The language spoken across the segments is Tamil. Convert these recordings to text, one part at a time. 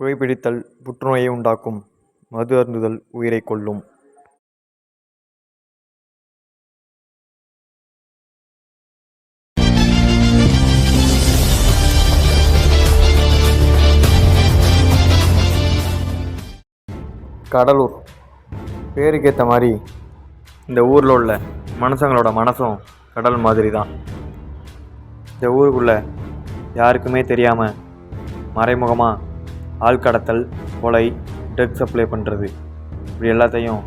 புகைப்பிடித்தல் புற்றுநோயை உண்டாக்கும். மது அருந்துதல் உயிரைக் கொல்லும். கடலூர் பேருக்கேற்ற மாதிரி இந்த ஊரில் உள்ள மனுஷங்களோட மனசும் கடல் மாதிரி தான். இந்த ஊருக்குள்ளே யாருக்குமே தெரியாமல் மறைமுகமாக ஆள்கடத்தல், கொலை, ட்ரக்ஸ் சப்ளை பண்ணுறது, இப்படி எல்லாத்தையும்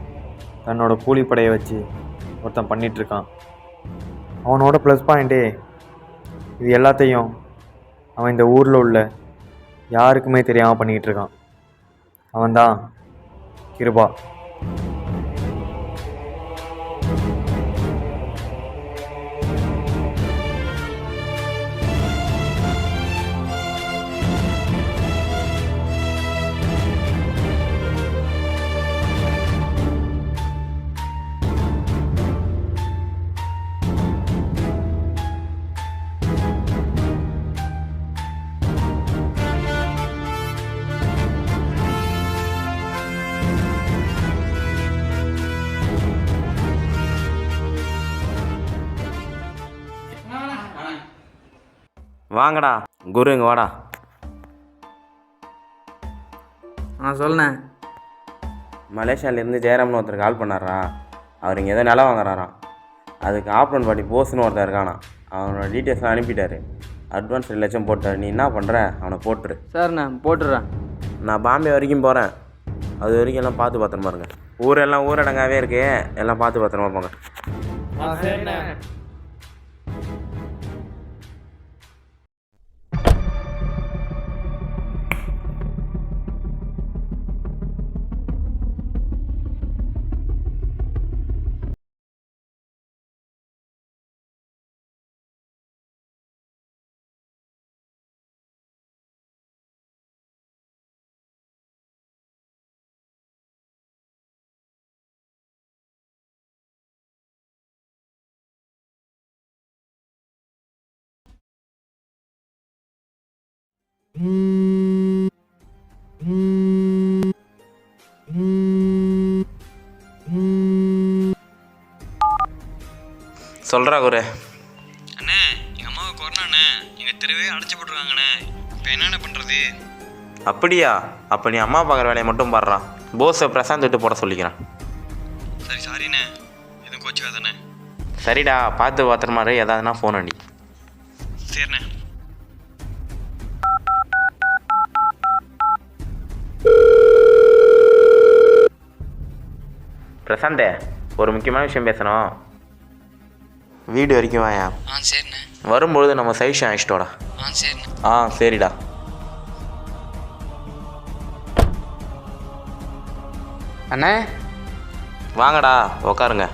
தன்னோட கூலிப்படையை வச்சு ஒருத்தன் பண்ணிகிட்ருக்கான். அவனோட ப்ளஸ் பாயிண்ட்டே இது எல்லாத்தையும் அவன் இந்த ஊரில் உள்ள யாருக்குமே தெரியாமல் பண்ணிக்கிட்டு இருக்கான். அவன்தான் கிருபா. வாங்கடா குரு, இங்கே வாடா. சொல்லுண்ணே. மலேசியாவிலேருந்து ஜெயராம்னு ஒருத்தர் கால் பண்ணாரா. அவர் இங்கே ஏதோ நிலம் வாங்குறாராம். அதுக்கு ஆப்ரன் பாட்டி போஸ்ன்னு ஒருத்தர் இருக்கானா. அவனோட டீட்டெயில்ஸ்லாம் அனுப்பிட்டாரு. அட்வான்ஸ் 2 லட்சம் போட்டார். நீ என்ன பண்ணுற, அவனை போட்டுரு. சரிண்ணே, போட்டுடுறேன். நான் பாம்பே வரைக்கும் போகிறேன். அது வரைக்கும் எல்லாம் பார்த்து பத்திரமா இருங்க. ஊரெல்லாம் ஊரடங்காவே இருக்கு, எல்லாம் பார்த்து பத்திரமா போங்க. சரிண்ணே. சொல்கிறா குரு. அண்ணே, எங்கள் அம்மாவுக்கு கொரோனாண்ணே. எங்கள் தெருவே அடைச்சி போட்டுருக்காங்கண்ணே. இப்போ என்னென்ன பண்ணுறது? அப்படியா? அப்போ நீ அம்மா பார்க்குற வேலையை மட்டும் பாடுறா. போஸை பிரசாந்த் விட்டு போட சொல்லிக்கிறேன். சரி, சாரிண்ணே, எதுவும் கோச்சுக்காதாண்ணே. சரிடா, பார்த்து பத்திரமா இரு. ஏதாவதுனா ஃபோன் அடி. சரிண்ணே. பிரசாந்தே, ஒரு முக்கியமான விஷயம் பேசணும். வீடு வரைக்கும் வாயா. சரிண்ணே. வரும்பொழுது நம்ம சைஷன் அழைச்சிட்டோடா. சரிண்ணே. சரிடா. அண்ணே, வாங்கடா, உக்காருங்க.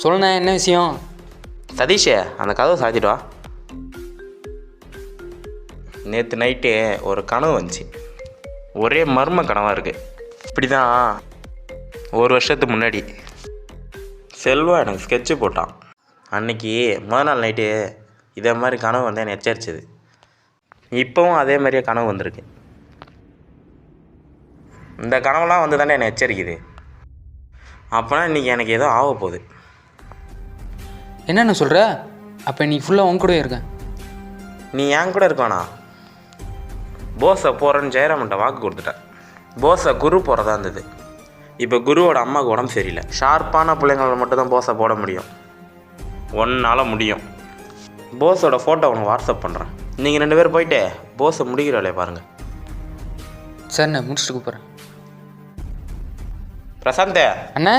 சொல்லுண்ணே, என்ன விஷயம்? சதீஷே, அந்த கதவை சாத்திட்டு வா. நேற்று நைட்டு ஒரு கனவு வந்துச்சு. ஒரே மர்ம கனவாக இருக்குது. இப்படி தான் 1 வருஷத்துக்கு முன்னாடி செல்வா எனக்கு ஸ்கெட்சு போட்டான். அன்றைக்கி முதல் நாள் நைட்டு இதே மாதிரி கனவு வந்து என்னை எச்சரிச்சது. இப்போவும் அதே மாதிரியே கனவு வந்திருக்கு. இந்த கனவுலாம் வந்து தானே என்னை எச்சரிக்குது. அப்போனா இன்றைக்கி எனக்கு ஏதோ ஆக போகுது. என்னென்ன சொல்கிற? அப்போ நீ ஃபுல்லாக உன் கூட இருக்கேன். நீ என் கூட இருக்கானா? போஸை போகிறேன்னு ஜெயராமன்ட்ட வாக்கு கொடுத்துட்டேன். போஸை குரு போகிறதா இருந்தது. இப்போ குருவோட அம்மாவுக்கு உடம்பு சரியில்லை. ஷார்ப்பான பிள்ளைங்கள மட்டும் தான் போஸை போட முடியும். ஒன்றால் முடியும். போஸோட ஃபோட்டோ உனக்கு வாட்ஸ்அப் பண்ணுறேன். நீங்கள் 2 பேர் போயிட்டு போஸை முடிக்கிற வேலையை பாருங்கள். சரிண்ணே, முடிச்சுட்டு கூப்பிட்றேன். பிரசாந்தே அண்ணே,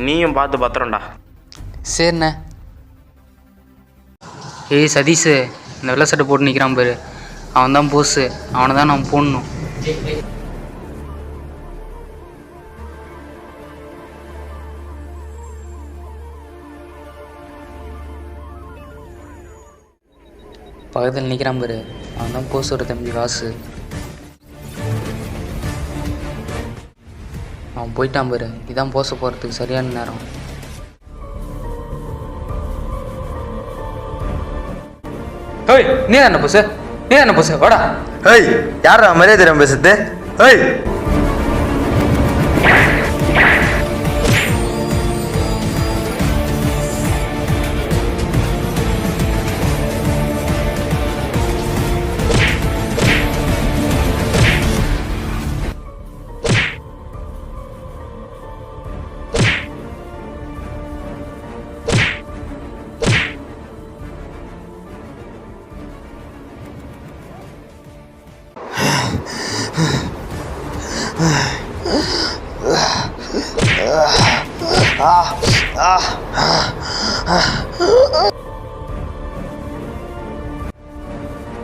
நீயும் பார்த்து பத்திரம்டா. சரிண்ணே. ஏய் சதீஷு, இந்த வெள்ளை சட்டை போட்டு நிற்கிறான் பாரு, அவன் தான் போஸு. அவனை தான் நான் போடணும். பக்கத்தில் நிற்கிறான் பாரு, அவன் தான் போஸோட தம்பி வாசு. அவன் போயிட்டான் பாரு. இதான் போஸை போகிறதுக்கு சரியான நேரம். ஏய் நீ தானே போஸ், நீ தானே போஸ், வாடா. ஏய் யாரா மரியாதை தெரியாம பேசுறது? ஏய்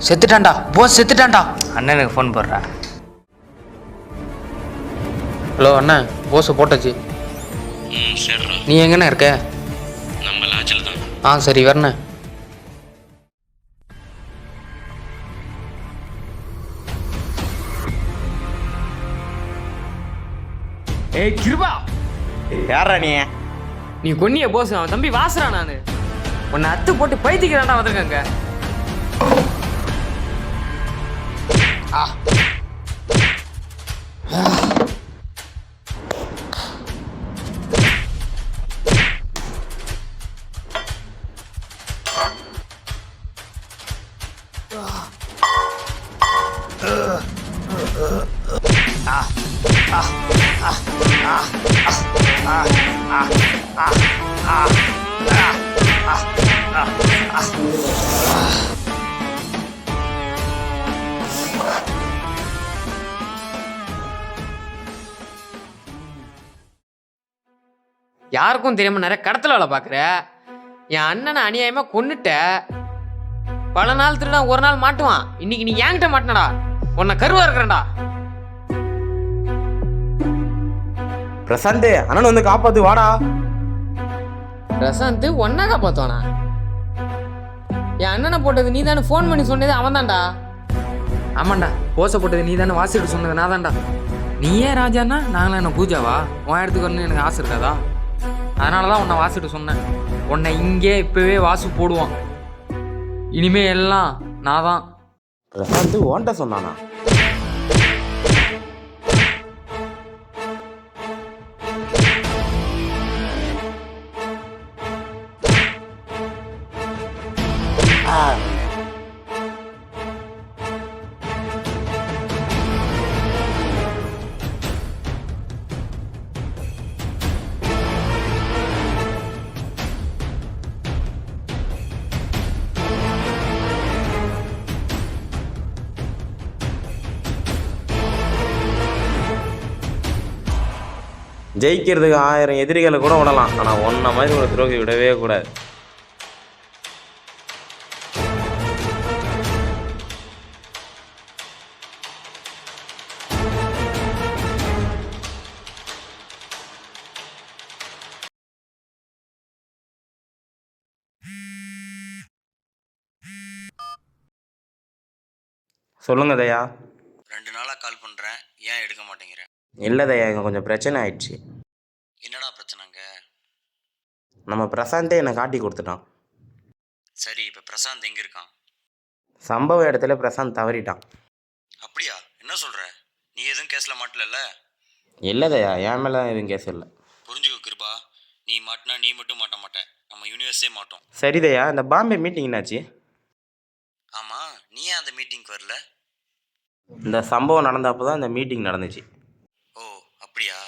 செத்துட்டான்டா போஸ், செத்துட்டான்டா. அண்ணனுக்கு ஃபோன் போடுறா. ஹலோ அண்ணன், போஸை போட்டாச்சு. சரிடா. நீ எங்கண்ணே இருக்க? நம்ம லாட்ஜில் தான். சரி வரண்ணே. ஏய் கிருபா, யாரா நீ? நீ கொன்னிய போஸ், அவன் தம்பி வாசுறா. நான் உன்னை அத்து போட்டு பைத்திக்கிறான்டா வந்திருக்காங்க. யாருக்கும் தெரியாம நிறைய கடத்தல வேலை பார்க்குற. என் அண்ணனை அநியாயமா கொன்னுட்ட. பல நாள் திருடா ஒரு நாள் மாட்டுவான். இன்னைக்கு நீ என்கிட்ட மாட்டினடா. உன்னை கருவா இருக்கிறேன்டா. பிரசாந்த், அண்ணன் வந்து காப்பாத்து வாடா. பிரசாந்த் ஒன்னா காப்பாத்துவானா? என் அண்ணனை போட்டது நீ தானே, ஃபோன் பண்ணி சொன்னது அவன் தான்டா. ஆமாண்டா, போச போட்டது நீ தானே, வாசிட்டு சொன்னது நான் தான்டா. நீ ஏன் ராஜாண்ணா, நாங்களாம் என்ன பூஜாவா? உன் இடத்துக்கு வரணும்னு எனக்கு ஆசை இருக்காதா? அதனால தான் உன்னை வாசிட்டு சொன்னேன். உன்னை இங்கே இப்போவே வாசு போடுவான். இனிமே எல்லாம் நான் தான். பிரசாந்த் ஓன்ட்ட சொன்னானா? ஜெயிக்கிறதுக்கு 1000 எதிரிகளை கூட விடலாம், ஆனால் ஒன்றை மாதிரி ஒரு துரோகி விடவே கூடாது. சொல்லுங்க தயா. 2 நாளாக கால் பண்ணுறேன், ஏன் எடுக்க மாட்டேங்கிறேன்? இல்லை தயா, இங்கே கொஞ்சம் பிரச்சனை ஆயிடுச்சு. என்னடா பிரச்சனைங்க? நம்ம பிரசாந்தே என்னை காட்டி கொடுத்துட்டான். சரி, இப்போ பிரசாந்த் எங்கே இருக்கான்? சம்பவ இடத்துல பிரசாந்த் தவறிட்டான். அப்படியா? என்ன சொல்கிற? நீ எதுவும் கேஸில் மாட்டல? இல்லை தயா, என் மேலே எதுவும் கேஸ் இல்லை. புரிஞ்சுக்கோ கிருபா, நீ மாட்டினா நீ மட்டும் மாட்ட மாட்டேன், நம்ம யூனிவர்ஸே மாட்டோம். சரி தயா, இந்த பாம்பே மீட்டிங் என்னாச்சு? ஆமாம், நீ ஏன் அந்த மீட்டிங்க்கு வரல? இந்த சம்பவம் நடந்தப்போ தான் இந்த மீட்டிங் நடந்துச்சு. ஓ அப்படியா?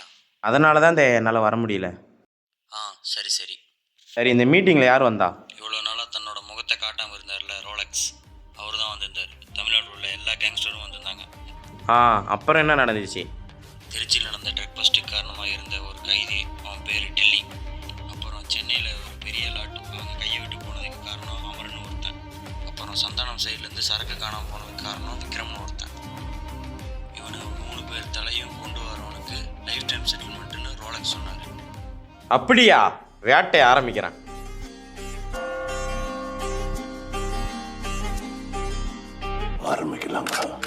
அதனால தான் இந்த என்னால் வர முடியல. சரி சரி. சரி, இந்த மீட்டிங்கில் யார் வந்தா? இவ்வளோ நாளாக தன்னோட முகத்தை காட்டாமல் இருந்தார்ல ரோலக்ஸ், அவர் தான் வந்திருந்தார். தமிழ்நாட்டில் உள்ள எல்லா கேங்ஸ்டரும் வந்திருந்தாங்க. அப்புறம் என்ன நடந்துச்சு? திருச்சியில் நடந்த ட்ரக் பஸ்ட்டுக்கு காரணமாக இருந்த ஒரு கைதி, அவன் பேர் டில்லி. அப்புறம் சென்னையில் ஒரு பெரிய லாட், அவங்க கையை விட்டு போனதுக்கு காரணம் அமரன் ஒருத்தன். அப்புறம் சந்தானம் சைட்லேருந்து சரக்கு காணாமல் போனதுக்கு காரணம் விக்ரம்னு ஒருத்தன். இவனு 3 பேர் தலையும் கொண்டு வரவனுக்கு லைஃப் டைம் செட்டில்மெண்ட்டுன்னு ரோலக்ஸ் சொன்னார். அப்படியா? வேட்டை ஆரம்பிக்கிறேன். ஆரம்பிக்கலாங்களா?